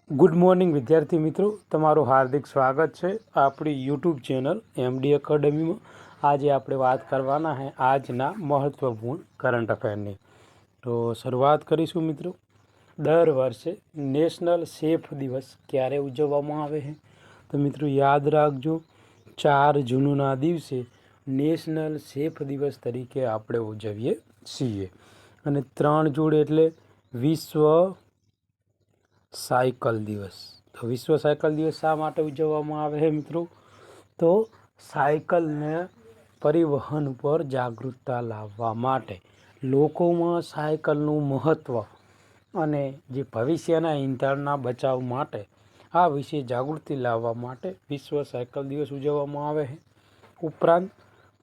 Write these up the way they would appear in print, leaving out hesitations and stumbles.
Good morning વિદ્યાર્થી મિત્રો, તમારું હાર્દિક સ્વાગત છે આપણી યુટ્યુબ ચેનલ એમડી એકેડમીમાં। આજે આપણે વાત કરવાના है આજના મહત્વપૂર્ણ કરંટ અફેરની। તો શરૂઆત કરીશું મિત્રો। દર વર્ષે નેશનલ સેફ દિવસ ક્યારે ઉજવવામાં આવે છે? તો મિત્રો યાદ રાખજો, 4 જૂનના દિવસે નેશનલ સેફ દિવસ તરીકે આપણે ઉજવીએ છીએ। અને 3 જૂન એટલે વિશ્વ સાયકલ દિવસ। તો વિશ્વ સાયકલ દિવસ શા માટે ઉજવવામાં આવે છે મિત્રો? તો સાયકલને પરિવહન પર જાગૃતતા લાવવા માટે, લોકોમાં સાયકલનું મહત્ત્વ અને જે ભવિષ્યના ઈંધણના બચાવ માટે આ વિશે જાગૃતિ લાવવા માટે વિશ્વ સાયકલ દિવસ ઉજવવામાં આવે છે। ઉપરાંત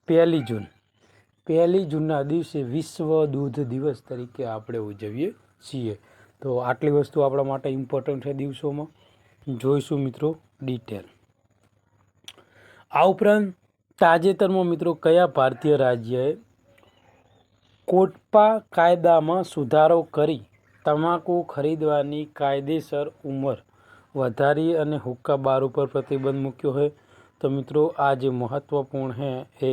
1 જૂનના દિવસે વિશ્વ દૂધ દિવસ તરીકે આપણે ઉજવીએ છીએ। તો આટલી વસ્તુ આપણા માટે ઇમ્પોર્ટન્ટ છે દિવસોમાં, જોઈશું મિત્રો ડિટેલ। આ ઉપરાંત તાજેતરમાં મિત્રો કયા ભારતીય રાજ્યએ કોટપા કાયદામાં સુધારો કરી તમાકુ ખરીદવાની કાયદેસર ઉંમર વધારી અને હુક્કા બાર ઉપર પ્રતિબંધ મૂક્યો છે? તો મિત્રો આ જે મહત્ત્વપૂર્ણ છે એ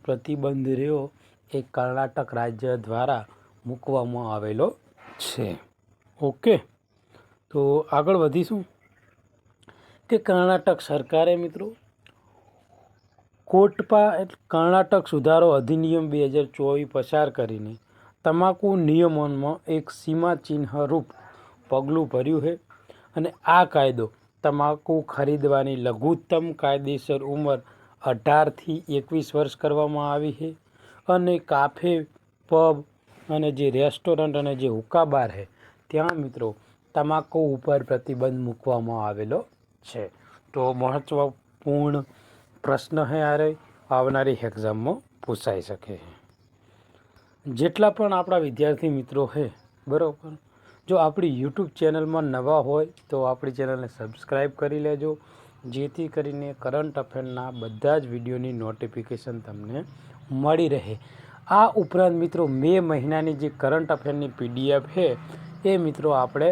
પ્રતિબંધ રહ્યો એ કર્ણાટક રાજ્ય દ્વારા મૂકવામાં આવેલો છે। ઓકે, તો આગળ વધીશું કે કર્ણાટક સરકારે મિત્રો કોટપા કર્ણાટક સુધારો અધિનિયમ 2024 પસાર કરીને તમાકુ નિયમનમાં એક સીમાચિહ્ન રૂપ પગલું ભર્યું છે। અને આ કાયદો તમાકુ ખરીદવાની લઘુત્તમ કાયદેસર ઉંમર 18થી 21 વર્ષ કરવામાં આવી છે। અને કાફે, પબ અને જે રેસ્ટોરન્ટ અને જે હુક્કા બાર છે ત્યાં મિત્રો તમાકુ ઉપર પ્રતિબંધ મૂકવામાં આવેલો છે। તો મહત્વપૂર્ણ પ્રશ્ન છે, યારે આવનારી એક્ઝામમાં પૂછાઈ શકે છે। જેટલા પણ આપણા વિદ્યાર્થી મિત્રો છે બરાબર, જો આપણી યુટ્યુબ ચેનલમાં નવા હોય તો આપણી ચેનલને સબસ્ક્રાઈબ કરી લેજો, જેથી કરીને કરંટ અફેરના બધા જ વિડીયોની નોટિફિકેશન તમને મળી રહે। આ ઉપરાંત મિત્રો મે મહિનાની જે કરંટ અફેરની પીડીએફ છે એ મિત્રો આપણે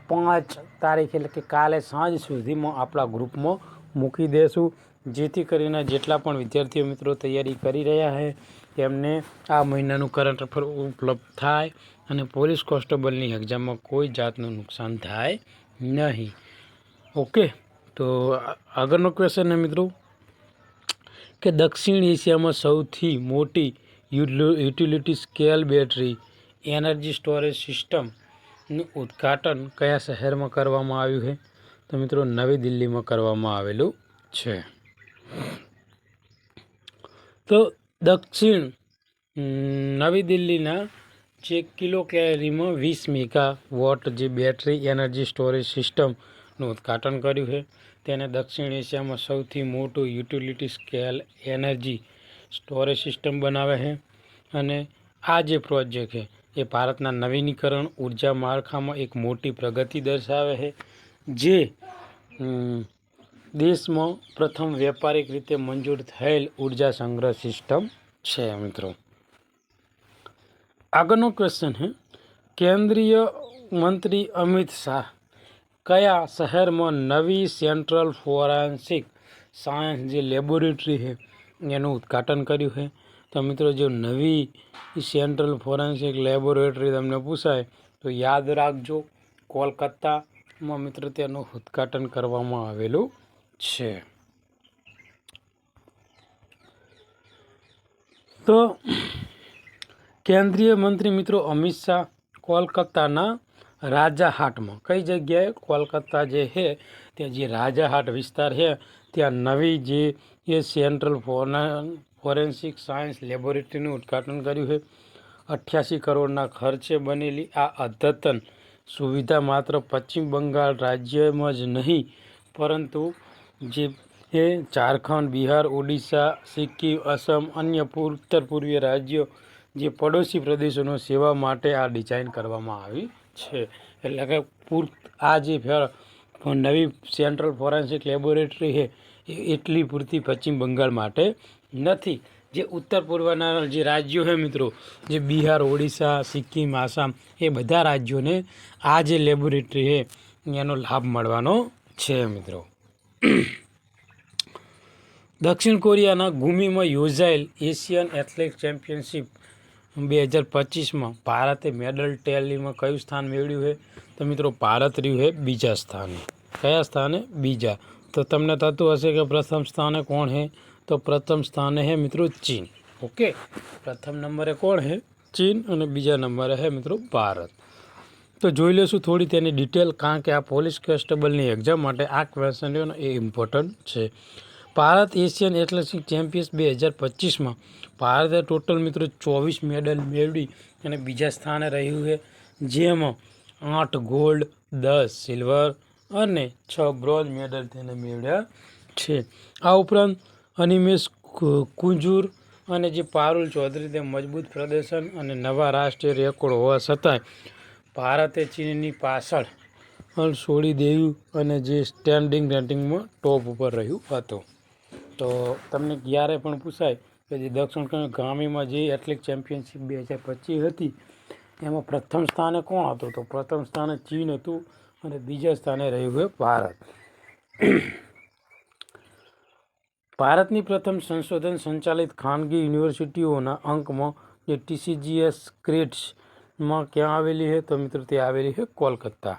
5 તારીખ એટલે કે કાલે સાંજ સુધીમાં આપણા ગ્રુપમાં મૂકી દેશું, જેથી કરીને જેટલા પણ વિદ્યાર્થીઓ મિત્રો તૈયારી કરી રહ્યા છે તેમને આ મહિનાનું કરંટ અફેર ઉપલબ્ધ થાય અને પોલીસ કોન્સ્ટેબલની એક્ઝામમાં કોઈ જાતનું નુકસાન થાય નહીં। ઓકે, તો આગળનો ક્વેશ્ચન છે મિત્રો કે દક્ષિણ એશિયામાં સૌથી મોટી utility scale battery energy storage સિસ્ટમનું ઉદ્ઘાટન કયા શહેરમાં કરવામાં આવ્યું છે? તો મિત્રો નવી દિલ્હીમાં કરવામાં આવેલું છે। તો દક્ષિણ નવી દિલ્હીના જે કિલો કેલરીમાં 20 મેગાવોટ જે બેટરી એનર્જી સ્ટોરેજ સિસ્ટમનું ઉદ્ઘાટન કર્યું છે। તેને દક્ષિણ એશિયામાં સૌથી મોટું utility scale energy storage system બનાવે છે। અને આ જે પ્રોજેક્ટ છે એ ભારતના નવીનીકરણ ઉર્જા માળખામાં એક મોટી પ્રગતિ દર્શાવે છે, જે દેશમાં પ્રથમ વ્યાપારિક રીતે મંજૂર થયેલ ઉર્જા સંગ્રહ સિસ્ટમ છે મિત્રો। આગળનો ક્વેશ્ચન છે કેન્દ્રીય મંત્રી અમિત શાહ કયા શહેરમાં નવી સેન્ટ્રલ ફોરેન્સિક સાયન્સ જે લેબોરેટરી છે એનું ઉદ્ઘાટન કર્યું છે? તો મિત્રો જો નવી સેન્ટ્રલ ફોરેન્સિક લેબોરેટરી તમને પૂછાય તો યાદ રાખજો, કોલકાતામાં મિત્રો તેનું ઉદ્ઘાટન કરવામાં આવેલું છે। તો કેન્દ્રીય મંત્રી મિત્રો અમિત શાહ કોલકાતાના રાજાહાટમાં, કઈ જગ્યાએ? કોલકાતા જે છે ત્યાં જે રાજાહાટ વિસ્તાર છે ત્યાં નવી જે એ સેન્ટ્રલ ફોરેન્સિક સાયન્સ લેબોરેટરીનું ઉદ્ઘાટન કર્યું છે। 88 કરોડના ખર્ચે બનેલી આ અદ્યતન સુવિધા માત્ર પશ્ચિમ બંગાળ રાજ્યમાં જ નહીં પરંતુ જે એ ઝારખંડ, બિહાર, ઓડિશા, સિક્કિમ, અસમ, અન્ય ઉત્તર પૂર્વીય રાજ્યો જે પડોશી પ્રદેશોનો સેવા માટે આ ડિઝાઇન કરવામાં આવી છે। એટલે કે આ જે નવી સેન્ટ્રલ ફોરેન્સિક લેબોરેટરી છે એ એટલી પૂરતી પશ્ચિમ બંગાળ માટે નથી, જે ઉત્તર પૂર્વના જે રાજ્યો છે મિત્રો, જે બિહાર, ઓડિશા, સિક્કિમ, આસામ, એ બધા રાજ્યોને આ જે લેબોરેટરી છે એનો લાભ મળવાનો છે મિત્રો. દક્ષિણ કોરિયાના ગુમીમાં યોજાયેલ એશિયન એથ્લેટિક્સ ચેમ્પિયનશિપ 2025માં ભારતે મેડલ ટેલીમાં કયું સ્થાન મેળવ્યું છે? તો મિત્રો ભારત રહ્યું છે બીજા સ્થાને. કયા સ્થાને? બીજા. તો તમને થતું હશે કે પ્રથમ સ્થાને કોણ છે? તો પ્રથમ સ્થાને છે મિત્રો ચીન. ઓકે, પ્રથમ નંબરે કોણ છે? ચીન. અને બીજા નંબરે છે મિત્રો ભારત. તો જોઈ લેશું થોડી તેની ડિટેલ, કારણ કે આ પોલીસ કોન્સ્ટેબલની એક્ઝામ માટે આ ક્વેશ્ચન રહ્યો ને એ ઇમ્પોર્ટન્ટ છે. ભારત એશિયન એથ્લેટિક્સ ચેમ્પિયન્સ 2025માં ભારતે ટોટલ મિત્રો 24 મેડલ મેળવી અને બીજા સ્થાને રહ્યું છે, જેમાં 8 ગોલ્ડ, 10 સિલ્વર અને 6 બ્રોન્ઝ મેડલ તેને મેળવ્યા છે. આ ઉપરાંત અનિમેશ કુંજુર અને જે પારુલ ચૌધરી તે મજબૂત પ્રદર્શન અને નવા રાષ્ટ્રીય રેકોર્ડ હોવા છતાંય ભારતે ચીનની પાછળ છોડી દેવું અને જે સ્ટેન્ડિંગ રેટિંગમાં ટોપ ઉપર રહ્યું હતું. તો તમને ક્યારે પણ પૂછાય કે જે દક્ષિણ ગામીમાં જે એથ્લેટિક ચેમ્પિયનશિપ 2025 હતી એમાં પ્રથમ સ્થાને કોણ હતું? તો પ્રથમ સ્થાને ચીન હતું અને બીજા સ્થાને રહ્યું છે ભારત. ભારતની પ્રથમ સંશોધન સંચાલિત ખાનગી યુનિવર્સિટીઓના અંકમાં જે TCGS ક્રેડિટ્સમાં ક્યાં આવેલી છે? તો મિત્રો તે આવેલી છે Kolkata.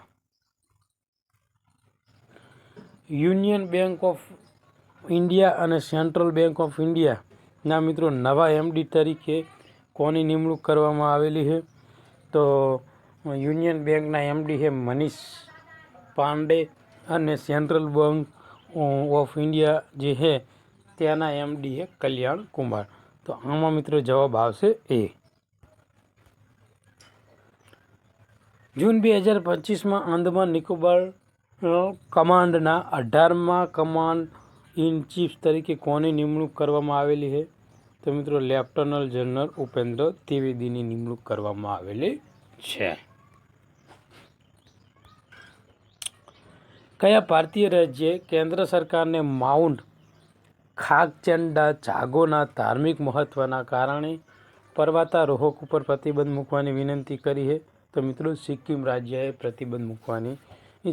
Union bank of India અને સેન્ટ્રલ બેંક ઓફ ઇન્ડિયાના મિત્રો નવા MD તરીકે કોની નિમણૂક કરવામાં આવેલી છે? તો યુનિયન બેંકના MD છે મનીષ પાંડે અને સેન્ટ્રલ બેંક ઓફ ઇન્ડિયા જે છે ત્યાંના MD છે કલ્યાણ કુમાર. તો આમાં મિત્રો જવાબ આવશે એ. જૂન 2025માં આંદામાન નિકોબાર કમાન્ડના 18મા કમાન્ડ ઇન ચીફ તરીકે કોની નિમણૂક કરવામાં આવેલી છે? તો મિત્રો લેફ્ટનન્ટ જનરલ ઉપેન્દ્ર ત્રિવેદીની નિમણૂક કરવામાં આવેલી છે. કયા ભારતીય રાજ્યે કેન્દ્ર સરકારને માઉન્ટ ખાગચેન્ડા જાગોના ધાર્મિક મહત્વના કારણે પર્વતારોહક ઉપર પ્રતિબંધ મૂકવાની વિનંતી કરી છે? તો મિત્રો સિક્કિમ રાજ્યએ પ્રતિબંધ મૂકવાની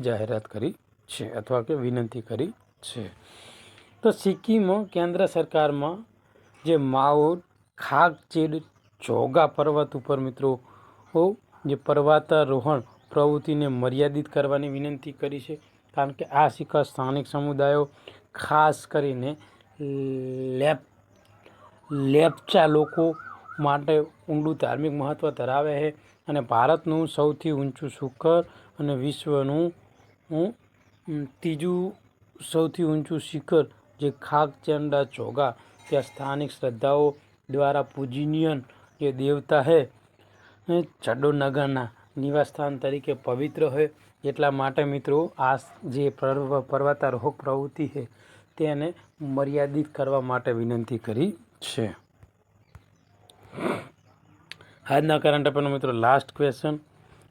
જાહેરાત કરી છે અથવા કે વિનંતી કરી છે. તો સિક્કિમ કેન્દ્ર સરકારમાં જે માઉન્ટ ખાગચેન્ડા પર્વત ઉપર મિત્રો જે પર્વતારોહણ પ્રવૃત્તિને મર્યાદિત કરવાની વિનંતી કરી છે, કારણ કે આ શિખર સ્થાનિક સમુદાયો ખાસ કરીને લેપ્ચા લોકો માટે ઊંડું ધાર્મિક મહત્ત્વ ધરાવે છે અને ભારતનું સૌથી ઊંચું શિખર અને વિશ્વનું ત્રીજું સૌથી ઊંચું શિખર જે ખાગચેન્ડા ચોગા ત્યાં સ્થાનિક શ્રદ્ધાઓ દ્વારા પૂજનીય જે દેવતા છે ચડોનગરના નિવાસસ્થાન તરીકે પવિત્ર છે. એટલા માટે મિત્રો આ જે પર્વતારોહક પ્રવૃત્તિ છે તેને મર્યાદિત કરવા માટે વિનંતી કરી છે. આજના કરંટ અફેરનો મિત્રો લાસ્ટ ક્વેશ્ચન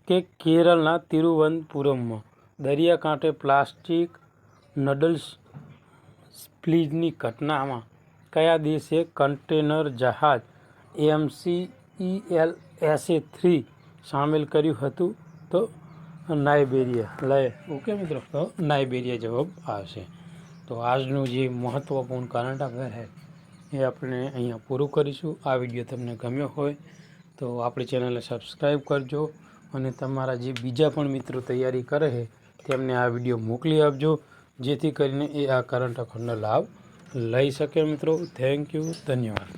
કે કેરળના તિરુવનંતપુરમમાં દરિયાકાંઠે પ્લાસ્ટિક નડલ્સ સ્પિલની ઘટનામાં કયા દેશે કન્ટેનર જહાજ MCELSA-3 સામેલ કર્યું હતું? તો નાઇબેરિયા. ઓકે મિત્રો, તો નાઇબેરિયા જવાબ આવશે. તો આજનું જે મહત્ત્વપૂર્ણ કરંટ અફેર છે એ આપણે અહીંયા પૂરું કરીશું. આ વિડીયો તમને ગમ્યો હોય તો આપણી ચેનલને સબસ્ક્રાઈબ કરજો અને તમારા જે બીજા પણ મિત્રો તૈયારી કરે છે તેમને આ વિડીયો મોકલી આપજો, જેથી કરીને એ આ કરંટ અફેરનો લાભ લઈ શકે મિત્રો. થેન્ક યુ, ધન્યવાદ.